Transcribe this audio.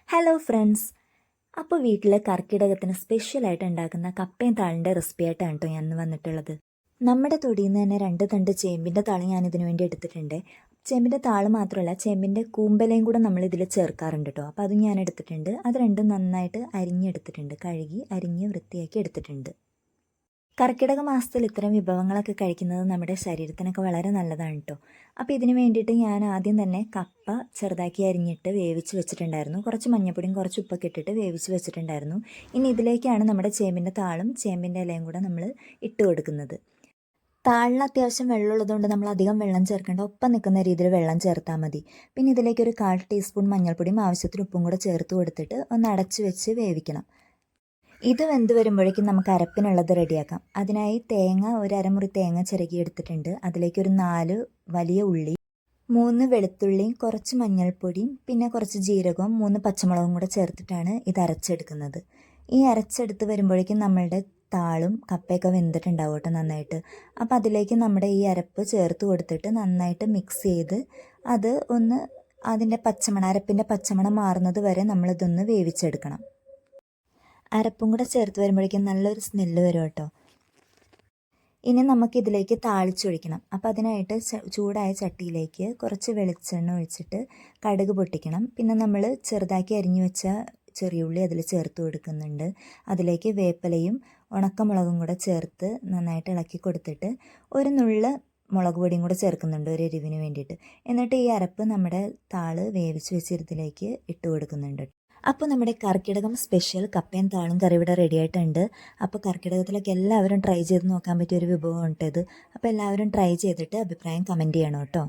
Hello friends. അപ്പോൾ വീട്ടിൽ കർക്കിടകത്തിന് സ്പെഷ്യലായിട്ട് ഉണ്ടാക്കുന്ന കപ്പയും താളിൻ്റെ റെസിപ്പി ആയിട്ടാണ് കേട്ടോ ഞാൻ ഇന്ന് വന്നിട്ടുള്ളത്. നമ്മുടെ തൊടിയിൽ നിന്ന് തന്നെ 2 തണ്ട് ചേമ്പിൻ്റെ താള് ഞാനിതിനു വേണ്ടി എടുത്തിട്ടുണ്ട്. ചേമ്പിൻ്റെ താള് മാത്രമല്ല, ചേമ്പിൻ്റെ കൂമ്പലയും കൂടെ നമ്മൾ ഇതിൽ ചേർക്കാറുണ്ട് കേട്ടോ. അപ്പോൾ അതും ഞാൻ എടുത്തിട്ടുണ്ട്. അത് രണ്ടും നന്നായിട്ട് അരിഞ്ഞെടുത്തിട്ടുണ്ട്, കഴുകി അരിഞ്ഞ് വൃത്തിയാക്കി എടുത്തിട്ടുണ്ട്. കർക്കിടക മാസത്തിൽ ഇത്തരം വിഭവങ്ങളൊക്കെ കഴിക്കുന്നത് നമ്മുടെ ശരീരത്തിനൊക്കെ വളരെ നല്ലതാണ് കേട്ടോ. അപ്പോൾ ഇതിന് വേണ്ടിയിട്ട് ഞാൻ ആദ്യം തന്നെ കപ്പ ചെറുതാക്കി അരിഞ്ഞിട്ട് വേവിച്ച് വെച്ചിട്ടുണ്ടായിരുന്നു. കുറച്ച് മഞ്ഞപ്പൊടിയും കുറച്ച് ഉപ്പൊക്കെ ഇട്ടിട്ട് വേവിച്ച് വെച്ചിട്ടുണ്ടായിരുന്നു. ഇനി ഇതിലേക്കാണ് നമ്മുടെ ചേമ്പിൻ്റെ താളും ചേമ്പിൻ്റെ ഇലയും കൂടെ നമ്മൾ ഇട്ട് കൊടുക്കുന്നത്. താളിന് അത്യാവശ്യം വെള്ളമുള്ളതുകൊണ്ട് നമ്മൾ അധികം വെള്ളം ചേർക്കേണ്ട, ഒപ്പം നിൽക്കുന്ന രീതിയിൽ വെള്ളം ചേർത്താൽ മതി. പിന്നെ ഇതിലേക്ക് ഒരു 1/4 ടീസ്പൂൺ മഞ്ഞൾപ്പൊടിയും ആവശ്യത്തിന് ഉപ്പും കൂടെ ചേർത്ത് കൊടുത്തിട്ട് ഒന്ന് അടച്ച് വെച്ച് വേവിക്കണം. ഇത് വെന്ത് വരുമ്പോഴേക്കും നമുക്ക് അരപ്പിനുള്ളത് റെഡിയാക്കാം. അതിനായി തേങ്ങ, ഒരു അരമുറി തേങ്ങ ചിരകി എടുത്തിട്ടുണ്ട്. അതിലേക്ക് ഒരു 4 വലിയ ഉള്ളി, 3 വെളുത്തുള്ളിയും കുറച്ച് മഞ്ഞൾപ്പൊടിയും പിന്നെ കുറച്ച് ജീരകവും 3 പച്ചമുളകും കൂടെ ചേർത്തിട്ടാണ് ഇത് അരച്ചെടുക്കുന്നത്. ഈ അരച്ചെടുത്ത് വരുമ്പോഴേക്കും നമ്മളുടെ താളും കപ്പയൊക്കെ വെന്തിട്ടുണ്ടാവും കേട്ടോ നന്നായിട്ട്. അപ്പോൾ അതിലേക്ക് നമ്മുടെ ഈ അരപ്പ് ചേർത്ത് കൊടുത്തിട്ട് നന്നായിട്ട് മിക്സ് ചെയ്ത് അത് ഒന്ന് അതിൻ്റെ അരപ്പിൻ്റെ പച്ചമണം മാറുന്നത് വരെ നമ്മളിതൊന്ന് വേവിച്ചെടുക്കണം. അരപ്പും കൂടെ ചേർത്ത് വരുമ്പോഴേക്കും നല്ലൊരു സ്മെല്ല് വരും കേട്ടോ. ഇനി നമുക്കിതിലേക്ക് താളിച്ചൊഴിക്കണം. അപ്പോൾ അതിനായിട്ട് ചൂടായ ചട്ടിയിലേക്ക് കുറച്ച് വെളിച്ചെണ്ണ ഒഴിച്ചിട്ട് കടുക് പൊട്ടിക്കണം. പിന്നെ നമ്മൾ ചെറുതാക്കി അരിഞ്ഞു വെച്ച ചെറിയുള്ളി അതിൽ ചേർത്ത് കൊടുക്കുന്നുണ്ട്. അതിലേക്ക് വേപ്പിലയും ഉണക്കമുളകും കൂടെ ചേർത്ത് നന്നായിട്ട് ഇളക്കി കൊടുത്തിട്ട് ഒരു നുള്ള മുളക് പൊടിയും കൂടെ ചേർക്കുന്നുണ്ട് ഒരു എരിവിന് വേണ്ടിയിട്ട്. എന്നിട്ട് ഈ അരപ്പ് നമ്മുടെ താള് വേവിച്ച് വെച്ചിരുത്തിലേക്ക് ഇട്ട് കൊടുക്കുന്നുണ്ട്. അപ്പോൾ നമ്മുടെ കർക്കിടകം സ്പെഷ്യൽ കപ്പയും താളും കറി ഇവിടെ റെഡി ആയിട്ടുണ്ട്. അപ്പോൾ കർക്കിടകത്തിലൊക്കെ എല്ലാവരും ട്രൈ ചെയ്ത് നോക്കാൻ പറ്റിയൊരു വിഭവമാണ് ഇത്. അപ്പോൾ എല്ലാവരും ട്രൈ ചെയ്തിട്ട് അഭിപ്രായം കമൻറ്റ് ചെയ്യണം കേട്ടോ.